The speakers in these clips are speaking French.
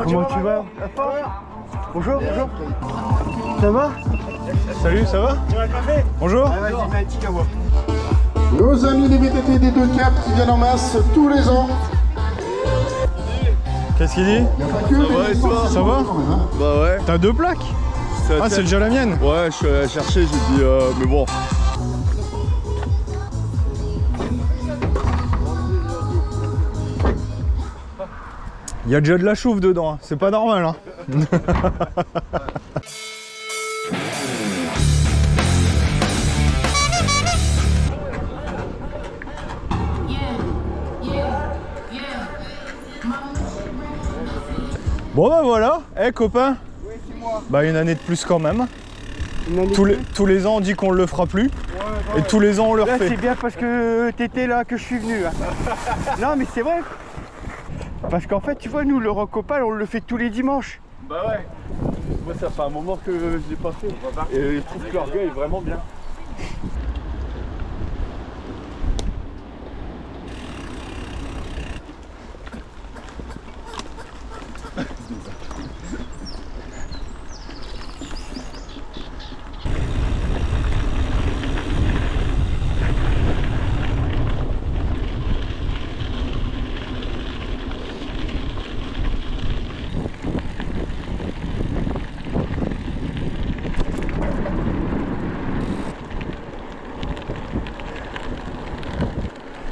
Comment tu vas? Bonjour, bonjour. Ça va? Salut, ça va? Tu veux un café? Bonjour. Ah, vas-y, mets un petit caveau. Nos amis des VTT des deux caps qui viennent en masse tous les ans. Qu'est-ce qu'il dit? Ça va et toi? Ça va? Bah ouais. T'as 2 plaques? Ah, c'est déjà la mienne? Ouais, je suis allé la chercher, j'ai dit mais bon. Il y a déjà de la chauffe dedans, hein. C'est pas normal. Hein. Bon bah voilà, copain. Oui, c'est moi. Bah une année de plus quand même. Une année Tous les ans on dit qu'on le fera plus. Ouais, Et tous les ans on le là, refait. c'est bien parce que t'étais là que je suis venu. Hein. Non, mais c'est vrai. Parce qu'en fait, tu vois, nous, le rock opal, on le fait tous les dimanches. Bah ouais. Moi ça fait un moment que je l'ai pas fait. Et je trouve que l'orgueil est vraiment bien.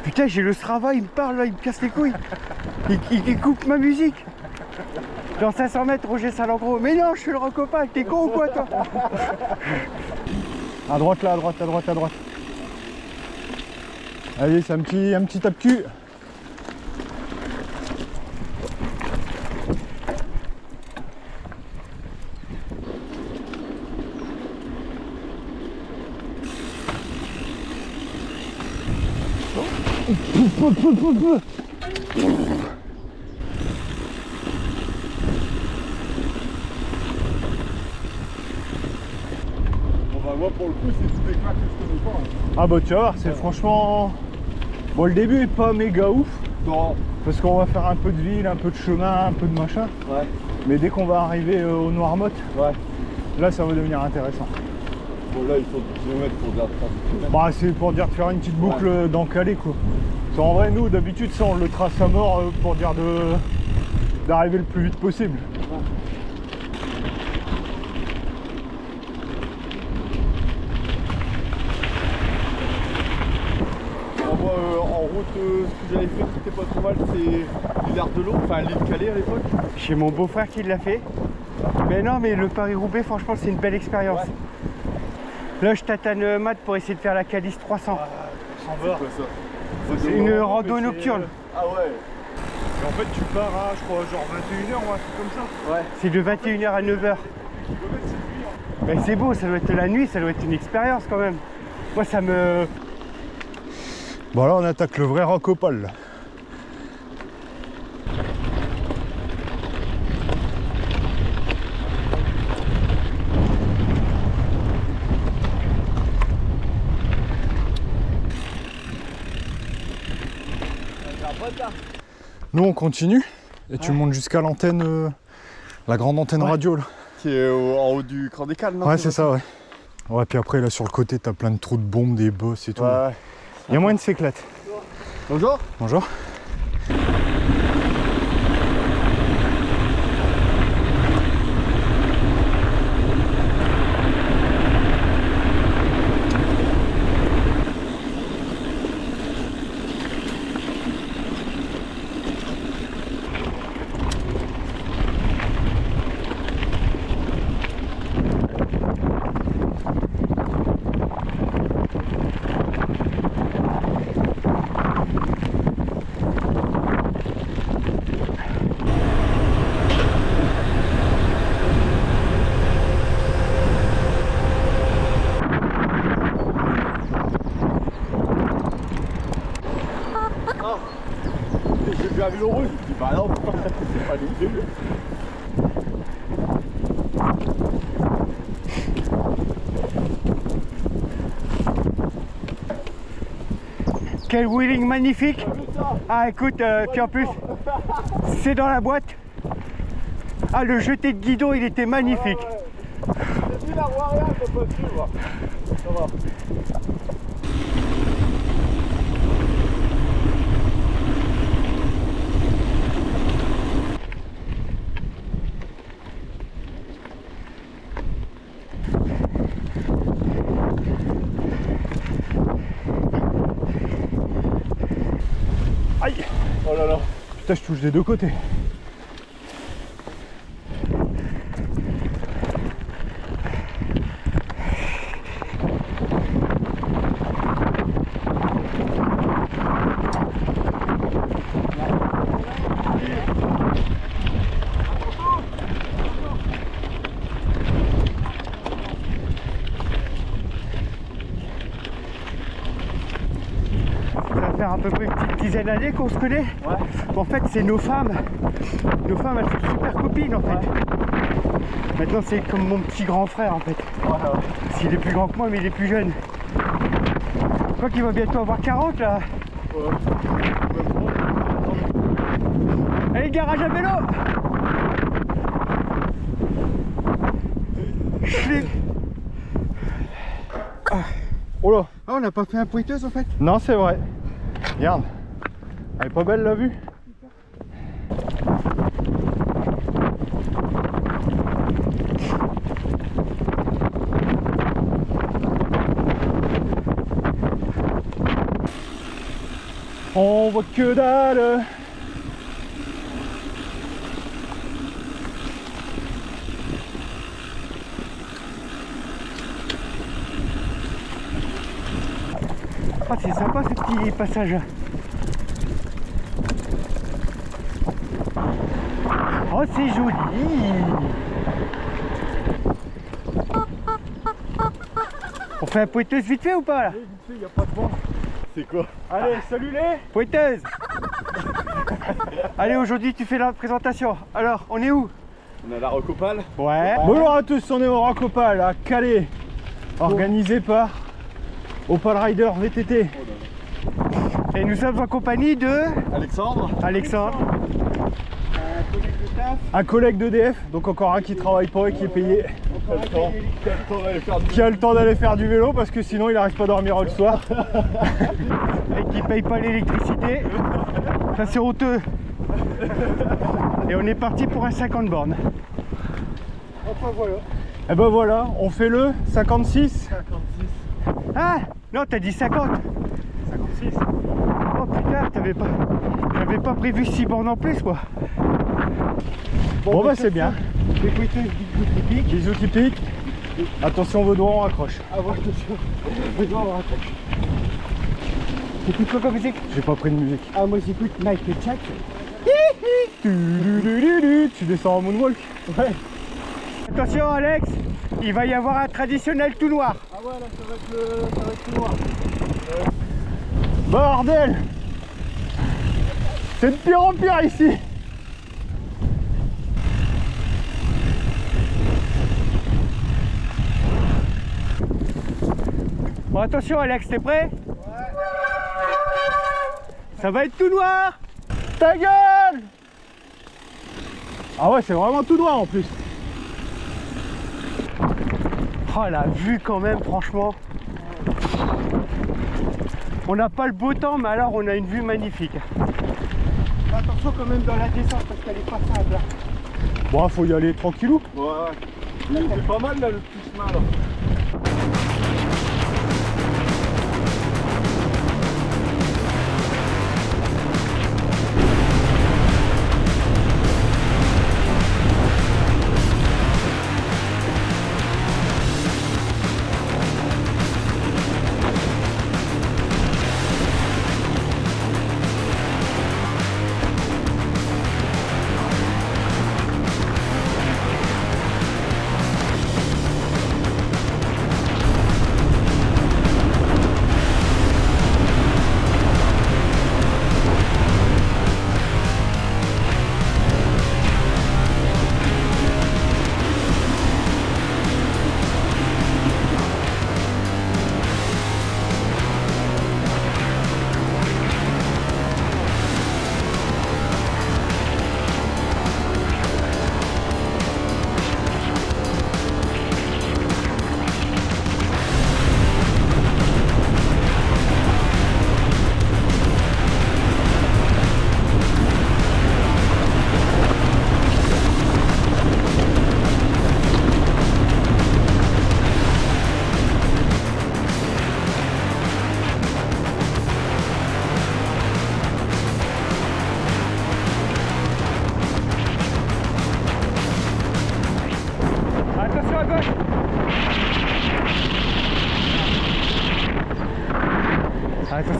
Putain, j'ai le Strava, il me parle, là, il me casse les couilles. Il coupe ma musique. Dans 500 mètres, Roger Salengro. Mais non, je suis le rock opal, t'es con ou quoi, toi? À droite là, à droite, à droite, à droite. Allez, c'est un petit tape-cul. Moi pour le coup c'est tous les claques que je connais pas. Hein. Ah bah tu vas voir, c'est franchement... Bon, le début est pas méga ouf. Non. Parce qu'on va faire un peu de ville, un peu de chemin, un peu de machin. Ouais. Mais dès qu'on va arriver au Noirmotte, Ouais. là ça va devenir intéressant. Bon là il faut 10 km pour dire ça. Bah c'est pour dire de faire une petite boucle dans Calais quoi. Parce qu'en vrai nous d'habitude ça on le trace à mort pour dire d'arriver le plus vite possible. En route, ce que j'avais fait qui était pas trop mal, c'est l'Art de l'eau, enfin l'île Calais à l'époque. J'ai mon beau-frère qui l'a fait. Mais non, mais le Paris-Roubaix, franchement, c'est une belle expérience. Ouais. Là, je tâtonne Matt pour essayer de faire la Cadiz 300. C'est quoi ça? C'est une rando nocturne. Ah ouais. Et en fait tu pars à je crois genre 21h ou un truc comme ça. Ouais. C'est de 21h à 9h. Mais c'est beau, ça doit être la nuit, ça doit être une expérience quand même. Moi, ça me... Bon là on attaque le vrai rock opal là. Nous on continue et tu montes jusqu'à l'antenne, la grande antenne radio là. Qui est en haut du Cran des Cales, non? Ouais c'est ça ouais. Ouais puis après là sur le côté t'as plein de trous de bombes, des bosses et tout. Ouais. Il y a moyen de s'éclater. Bonjour. Bonjour. J'ai vu un vélo rouge, je me dis bah non, c'est pas l'idée. Quel wheeling magnifique. Ah écoute, puis en plus, c'est dans la boîte. Ah, le jeté de guidon, il était magnifique. J'ai dit la rien, je peux pas suivre. Ça va. Aïe. Oh là là. Putain, je touche des deux côtés. Ça va faire à peu près une petite dizaine d'années qu'on se connaît. Ouais. En fait, c'est nos femmes. Nos femmes, elles sont super copines en fait. Maintenant, c'est comme mon petit grand frère en fait. Voilà. Il est plus grand que moi, mais il est plus jeune. Je crois qu'il va bientôt avoir 40 là. Ouais. Allez, garage à vélo. Schlick. Oh là. Ah, on n'a pas fait un pointeuse en fait. Non, c'est vrai. Regarde. Elle est pas belle la vue? On voit que dalle. Ah, c'est sympa ce petit passage. Oh, c'est joli. On fait un pointeuse vite fait ou pas là? Il n'y a pas de vent. C'est quoi? Allez, salut les. Pointeuse. Allez, aujourd'hui tu fais la présentation. Alors, on est où? On a la Rocopale. Ouais. Bonjour à tous, on est au Rocopale à Calais, organisé par Opal Rider VTT. Et nous sommes en compagnie de Alexandre. Alexandre. Un collègue d'EDF, donc encore un qui travaille pas et qui est payé, qui a le temps d'aller faire du vélo parce que sinon il n'arrive pas à dormir le soir. Et qui paye pas l'électricité. Ça c'est honteux. Et on est parti pour un 50 bornes. Enfin voilà. Et ben voilà, on fait le 56. 56. Ah non, t'as dit 50. 56. Oh putain, j'avais pas prévu 6 bornes en plus quoi. Bon bah c'est bien. Les pointeuses typiques. Bisous qui piquent. Attention vos doigts, on raccroche. Ah ouais, attention. Besoin on raccroche. T'écoutes quoi comme musique? J'ai pas pris de musique. Ah moi j'écoute Michael Jackson. Tu descends en moonwalk. Ouais. Attention Alex, il va y avoir un traditionnel tout noir. Ah ouais, là ça va être tout noir. Bordel! C'est de pire en pire ici. Bon attention Alex, t'es prêt? Ouais. Ça va être tout noir. Ta gueule! Ah ouais, c'est vraiment tout noir en plus. Oh la vue quand même, franchement. On n'a pas le beau temps, mais alors on a une vue magnifique. Attention quand même dans la descente parce qu'elle est pas simple. Bon, faut y aller tranquillou. Ouais. C'est pas mal là le petit chemin là.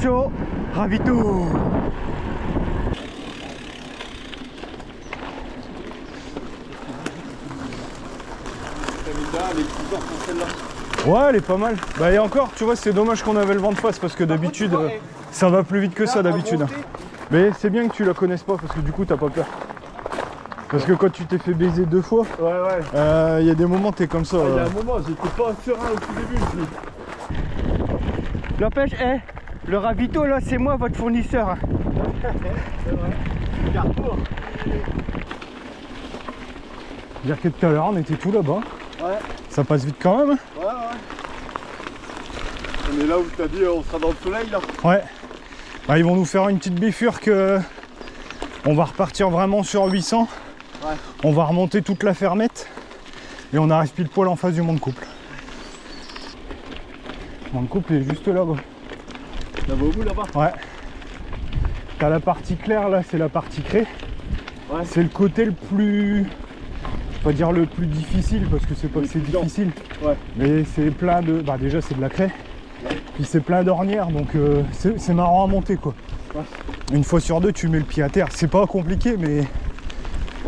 Attention, ravito. Ouais, elle est pas mal. Bah et encore, tu vois, c'est dommage qu'on avait le vent de face parce que d'habitude, ça va plus vite que ça d'habitude. Mais c'est bien que tu la connaisses pas parce que du coup, t'as pas peur. Parce que quand tu t'es fait baiser 2 fois, y a des moments t'es comme ça. Il y a un moment, j'étais pas serein au tout début. N'empêche, le ravito là, c'est moi votre fournisseur. Hein. C'est vrai. Carrefour. Dire que tout à l'heure, on était tout là-bas. Ouais. Ça passe vite quand même. Ouais. On est là où t'as dit on sera dans le soleil là. Ouais. Bah, ils vont nous faire une petite bifurque. On va repartir vraiment sur 800. Ouais. On va remonter toute la fermette. Et on arrive pile poil en face du monde couple. Le monde couple est juste là-bas. Là-bas au bout là-bas. Ouais. T'as la partie claire là, c'est la partie craie. Ouais. C'est le côté le plus... Je vais pas dire le plus difficile parce que c'est pas que c'est difficile. Ouais. Mais c'est plein de... Bah déjà c'est de la craie. Ouais. Puis c'est plein d'ornières donc c'est marrant à monter quoi. Ouais. Une fois sur 2 tu mets le pied à terre. C'est pas compliqué mais...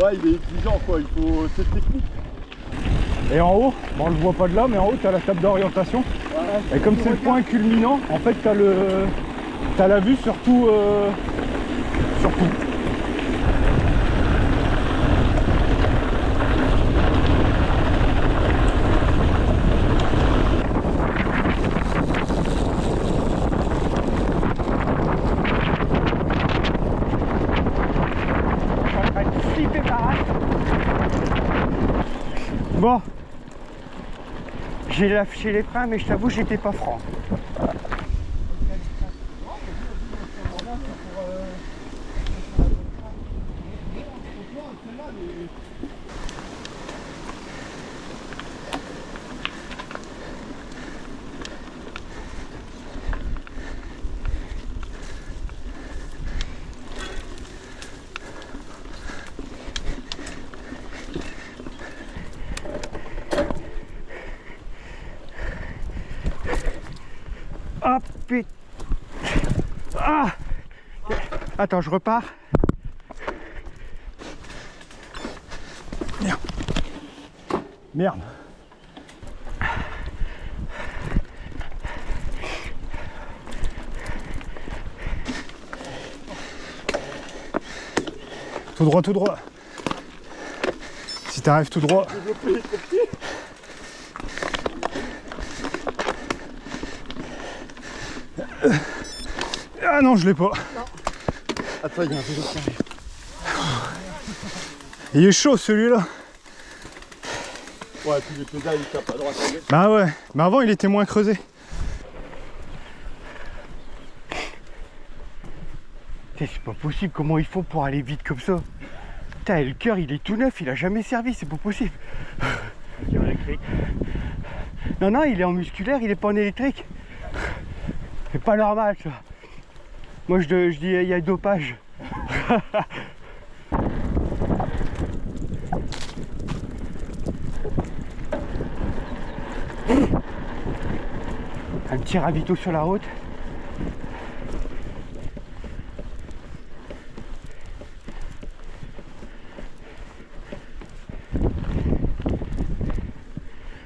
Ouais, il est exigeant quoi, il faut cette technique. Et en haut, bon, on le voit pas de là, mais en haut, tu as la table d'orientation. Ouais. Et comme c'est le point culminant, en fait, tu as la vue sur tout. Sur tout. Bon, j'ai lâché les freins, mais je t'avoue, j'étais pas franc. Ah putain. Ah. Attends, je repars. Merde. Merde. Tout droit, tout droit. Si t'arrives tout droit. Ah non, je l'ai pas. Attends, il y a un vélo qui arrive. Il est chaud celui-là. Ouais, puis le pédale il tape à droite à gauche. Bah ouais, mais avant il était moins creusé. C'est pas possible, comment ils font pour aller vite comme ça? Putain, le cœur il est tout neuf, il a jamais servi, c'est pas possible. Il est en électrique. Non, non, il est en musculaire, il est pas en électrique. C'est pas normal ça. Moi je dis il y a dopage. Un petit ravito sur la route.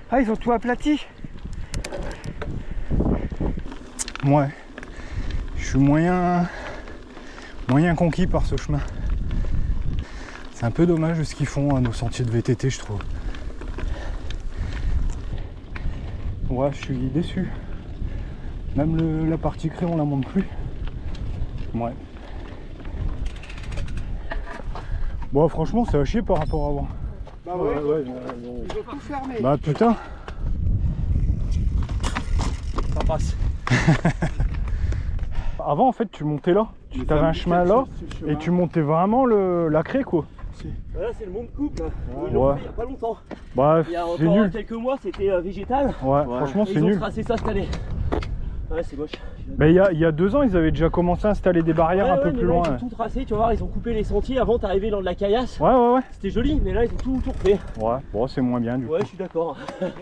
Ah, ils ont tout aplati. Ouais. Je suis moyen conquis par ce chemin. C'est un peu dommage ce qu'ils font à nos sentiers de VTT, je trouve. Ouais, je suis déçu. Même la partie craie, on la monte plus. Ouais. Bon, franchement, c'est à chier par rapport à avant. Bah ouais, ils ont tout fermé. Bah putain. Ça passe. Avant, en fait, tu montais là. Tu avais un chemin là et tu montais vraiment la craie, quoi. Là c'est le monde couple, ils Ouais. l'ont fait il n'y a pas longtemps. Bah, Il y a c'est encore nul. quelques mois c'était végétal. Ouais, franchement, Et c'est ils ont nul. tracé ça cette année. Ouais c'est moche. Mais il y a 2 ans, ils avaient déjà commencé à installer des barrières un peu mais plus là, loin. ils ont tout tracé, tu vas voir, ils ont coupé les sentiers. Avant t'arrivais dans de la caillasse. Ouais. C'était joli, mais là ils ont tout refait. Ouais, bon, c'est moins bien du coup. Ouais je suis d'accord.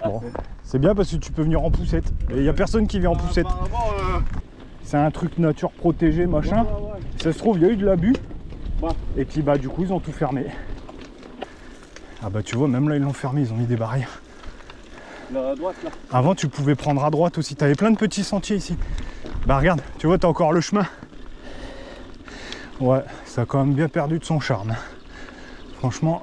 Bon. C'est bien parce que tu peux venir en poussette. Et il y a personne qui vient en poussette. Apparemment, c'est un truc nature protégée, machin. Ouais. Ça se trouve, il y a eu de l'abus. Ouais. Et puis bah du coup, ils ont tout fermé. Ah bah tu vois, même là, ils l'ont fermé, ils ont mis des barrières. Là, à droite, là. Avant, tu pouvais prendre à droite aussi. T'avais plein de petits sentiers ici. Bah regarde, tu vois, t'as encore le chemin. Ouais, ça a quand même bien perdu de son charme. Franchement.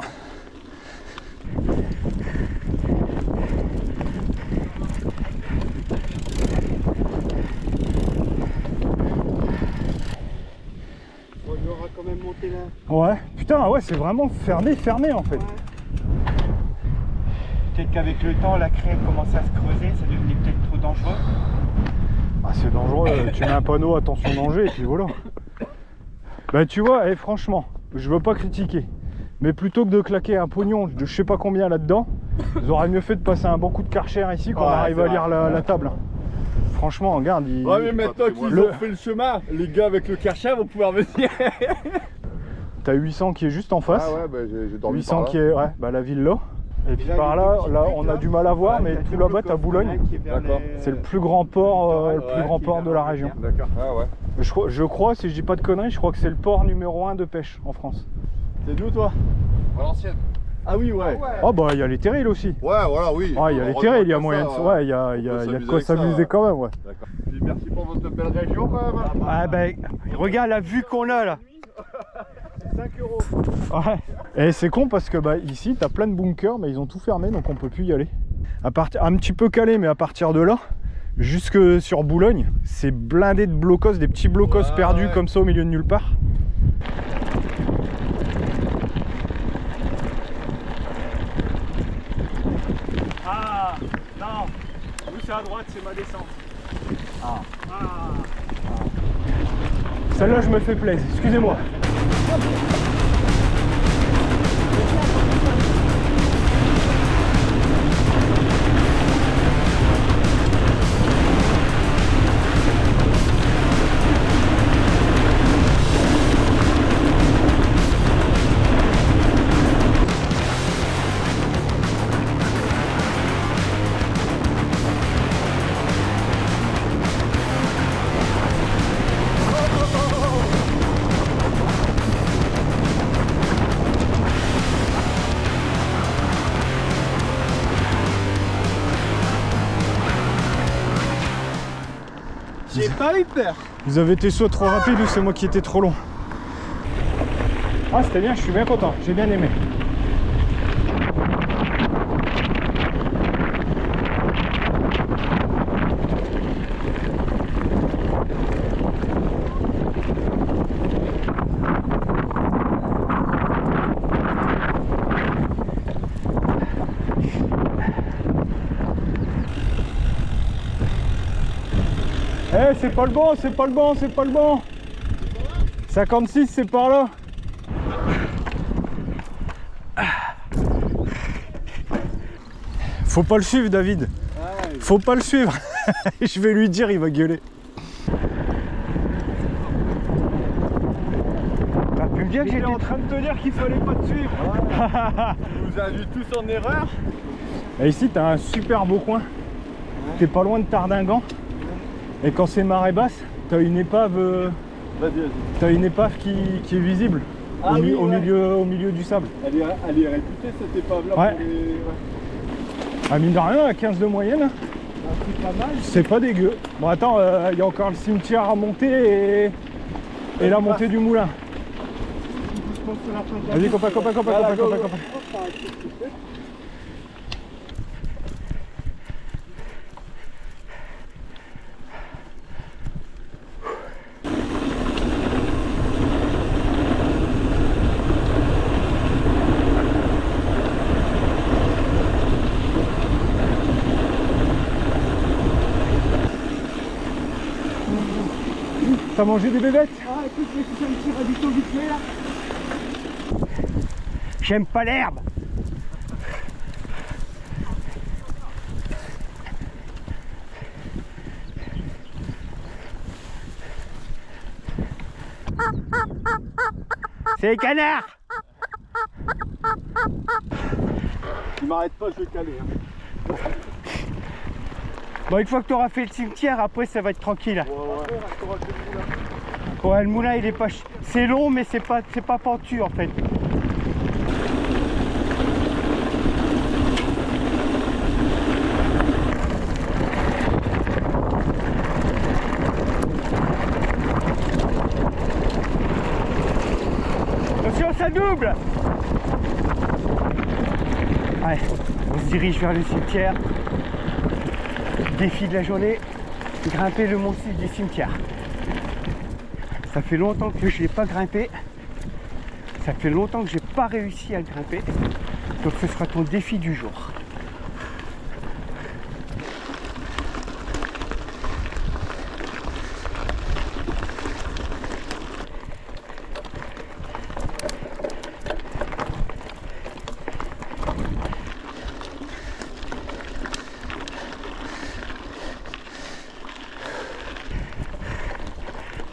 On aura quand même monté là. Ouais, putain, ouais, c'est vraiment fermé en fait. Peut-être qu'avec le temps, la craie commençait à se creuser, ça devenait peut-être trop dangereux. Ah, c'est dangereux, tu mets un panneau attention danger et puis voilà. Bah tu vois, franchement, je veux pas critiquer, mais plutôt que de claquer un pognon de je sais pas combien là-dedans, ils auraient mieux fait de passer un bon coup de Karcher ici qu'on arrive à lire la table. Franchement, regarde, Ouais, mais maintenant qu'ils ont fait le chemin, les gars avec le Karcher vont pouvoir venir. T'as 800 qui est juste en face. Ah ouais, bah j'ai dormi 800 par là. qui est, ouais, bah la ville là. Et puis par là, on a du mal à voir, mais tout là-bas, t'as Boulogne. D'accord. C'est le plus grand port, de la région. D'accord. Ah ouais. Je crois, si je dis pas de conneries, je crois que c'est le port numéro 1 de pêche en France. T'es d'où toi? Valenciennes. Ah oui, ouais. Oh bah il y a les terrils aussi. Ouais, voilà, oui. Ouais, il y a les terrils, il y a moyen de... Ouais, il y a de quoi s'amuser quand même, ouais. D'accord. Puis merci pour votre belle région quand même. Ah ben, regarde la vue qu'on a là. 5 €. Ouais. Et c'est con parce que bah ici t'as plein de bunkers mais ils ont tout fermé donc on peut plus y aller. Un petit peu calé mais à partir de là, jusque sur Boulogne, c'est blindé de blocos, des petits blocos perdus comme ça au milieu de nulle part. Ah non, nous c'est à droite, c'est ma descente. Celle-là je me fais plaisir, excusez-moi. J'ai pas eu peur. Vous avez été soit trop rapide ou c'est moi qui étais trop long? Ah c'était bien, je suis bien content, j'ai bien aimé. Eh, c'est pas le bon, c'est pas le bon, c'est pas le bon. 56, c'est par là. Faut pas le suivre, David. Faut pas le suivre. Je vais lui dire, il va gueuler. T'as pu me dire que j'étais en train de te dire qu'il fallait pas te suivre. Il nous a vu tous en erreur. Et ici, t'as un super beau coin. T'es pas loin de Tardingan. Et quand c'est marée basse, t'as une épave, qui est visible Ah oui, au milieu du sable. Elle est réputée cette épave-là. Ouais. Pour les... Ah, mine de rien, à 15 de moyenne, C'est pas mal. c'est pas dégueu. Bon, attends, il y a encore le cimetière à monter et la montée du moulin. Vas-y, copain. T'as mangé des bébêtes? Ah écoute, je vais faire un petit radito vite fait là. J'aime pas l'herbe. C'est les canards. Il m'arrête pas, je vais caler. Hein. Bon, une fois que tu auras fait le cimetière, après ça va être tranquille. Ouais, ouais. Ouais, le moulin il est pas... C'est long mais c'est pas pentu en fait. Attention, ça double! Allez, on se dirige vers le cimetière. Défi de la journée, grimper le mont du cimetière. Ça fait longtemps que je ne l'ai pas grimpé. Ça fait longtemps que j'ai pas réussi à le grimper. Donc ce sera ton défi du jour.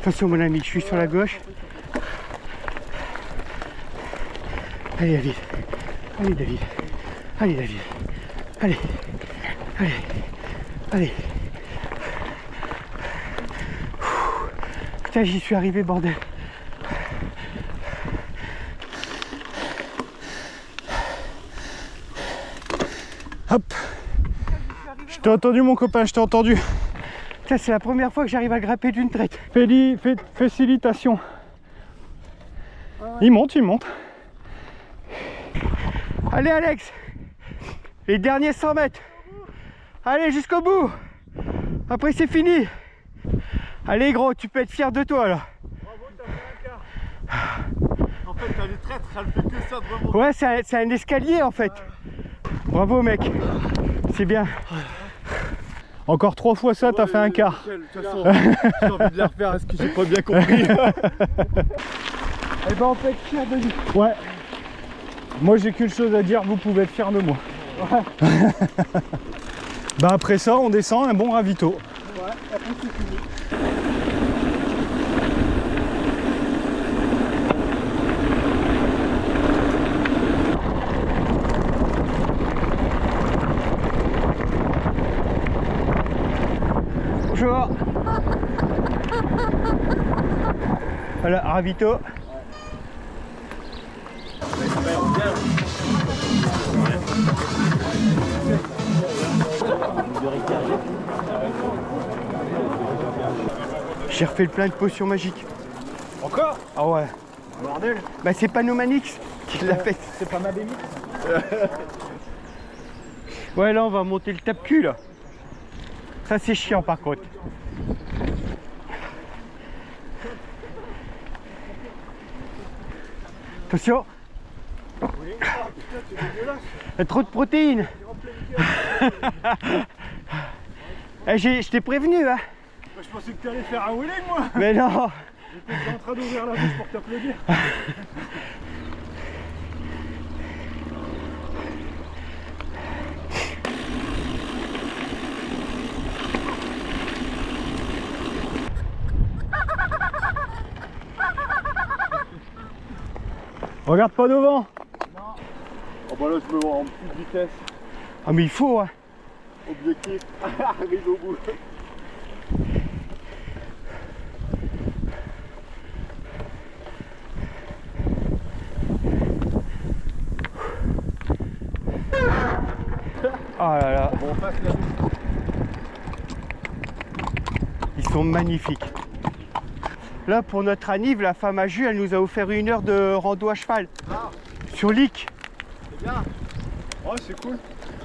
Attention mon ami, je suis sur la gauche. Allez David, allez David, allez David, allez, allez, allez. Putain, j'y suis arrivé, bordel. Hop. Je t'ai entendu mon copain, je t'ai entendu. C'est la première fois que j'arrive à grimper d'une traite. Félicitations. Il monte, il monte. Allez Alex, les derniers 100 mètres. Allez jusqu'au bout. Après c'est fini. Allez gros, tu peux être fier de toi là. Bravo, t'as fait un quart. En fait, t'as les traîtres, elle fait que ça de remonter. Ouais, c'est un escalier en fait. Bravo mec, c'est bien. Encore 3 fois ça, t'as fait un quart. De toute façon, j'ai envie de la refaire, est-ce que j'ai pas bien compris? Eh ben on peut être fier de lui. Ouais. Moi j'ai qu'une chose à dire, vous pouvez être fiers de moi. Ouais. Bah après ça, on descend un bon ravito. Ouais, après c'est fini. Bonjour. Voilà, ravito. J'ai refait le plein de potions magiques. Encore? Ah ouais. Bordel. Bah c'est Panomanix qui l'a fait. C'est pas ma bémie. Ouais là on va monter le tape-cul là. Ça c'est chiant par contre. Attention. Il y a trop de protéines. Eh, je t'ai prévenu hein. Je pensais que tu allais faire un wheeling moi. Mais non. J'étais en train d'ouvrir la bouche pour t'applaudir. Regarde pas devant. Oh bah là, je me vois en petite vitesse. Ah mais il faut hein. Objectif, arrive au bout. Oh là là. Bon, on passe la bouche. Ils sont magnifiques. Là pour notre anniv, la femme à Jus, elle nous a offert 1 heure de rando à cheval. Ah, Sur l'Ic. c'est bien. Ouais, c'est cool.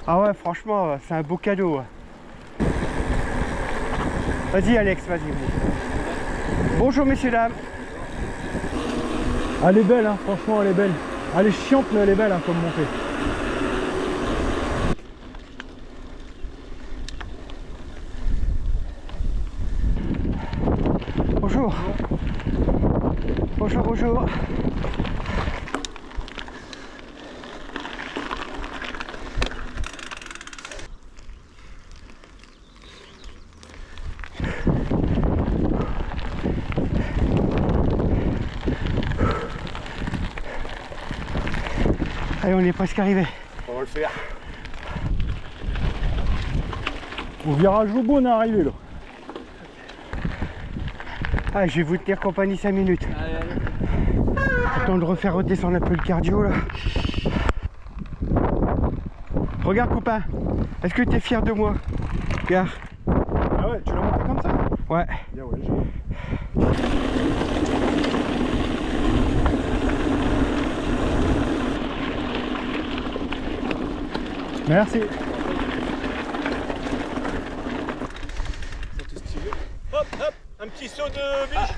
Ah ouais franchement c'est un beau cadeau. Vas-y Alex, vas-y. Bonjour messieurs dames. Elle est belle hein, franchement elle est belle. Elle est chiante mais elle est belle hein, comme montée. Bonjour. Bonjour, bonjour. Allez, on est presque arrivé. On va le faire. Au virage au bout, on est arrivé là. Ah, je vais vous tenir compagnie 5 minutes. Attends de refaire redescendre un peu le cardio là. Regarde copain, est-ce que tu es fier de moi? Regarde. Ah ouais, tu l'as monté comme ça? Ouais. Bien ouais, je... Merci. Hop, hop, un petit saut de biche.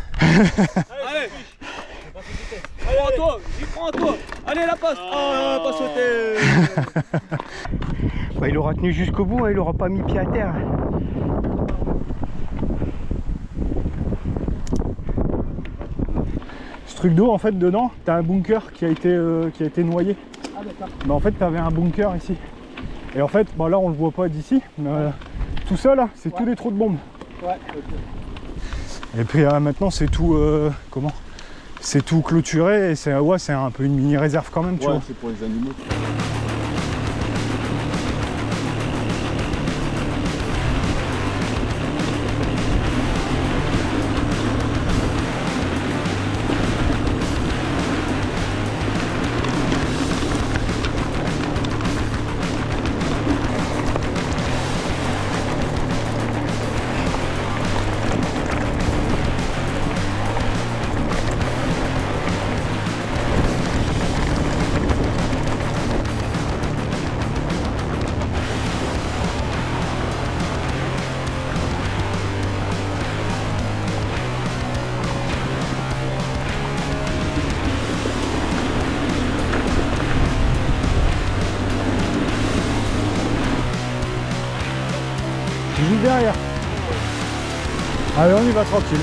Allez, allez à toi, j'y prends à toi. Allez, la passe. Oh, pas sauté. Bah, il aura tenu jusqu'au bout, hein, il aura pas mis pied à terre. Ce truc d'eau, en fait, dedans, t'as un bunker qui a été noyé. Ah d'accord. Mais en fait, t'avais un bunker ici. Et en fait, bon, là, on le voit pas d'ici. Mais, tout ça, là, c'est tous des trous de bombes. Ouais, ok. Et puis maintenant, c'est tout... comment? C'est tout clôturé et c'est ouais, c'est un peu une mini réserve quand même, tu vois. C'est pour les animaux. Juste derrière. Allez, on y va tranquille.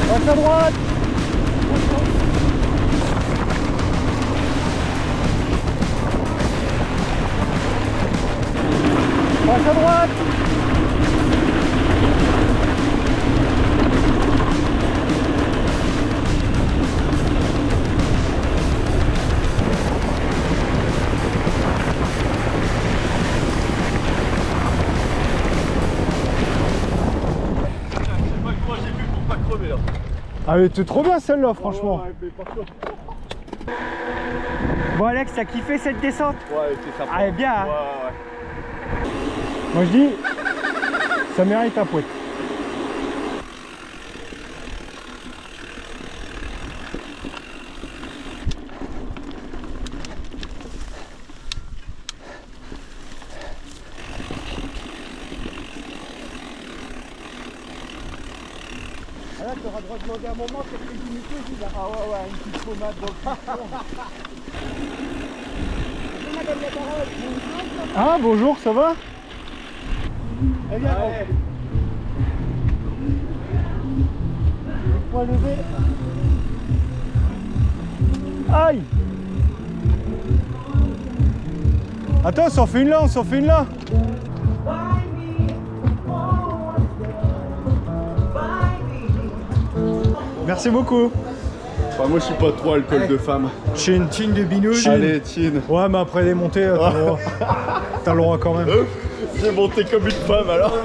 Passe à droite. Passe à droite. Ah mais t'es trop bien celle-là franchement. Bon Alex, t'as kiffé cette descente? Ouais, c'est sympa. Ah, elle est bien hein. Ouais. Moi je dis, ça mérite un pouet. Ah là, t'auras le droit de demander un moment, c'est que les unités, dis là. Ah ouais, ouais, une petite pommade dans le Madame la parole. Ah bonjour, ça va? Eh bien, Ouais. point levé. Aïe! Attends, on s'en fait une là, on s'en fait une là! Merci beaucoup! Enfin, moi je suis pas trop alcool de femme. Chin. Chin de binouche. Allez, Tine. Ouais, mais après les montées, t'as le droit quand même. J'ai monté comme une femme alors.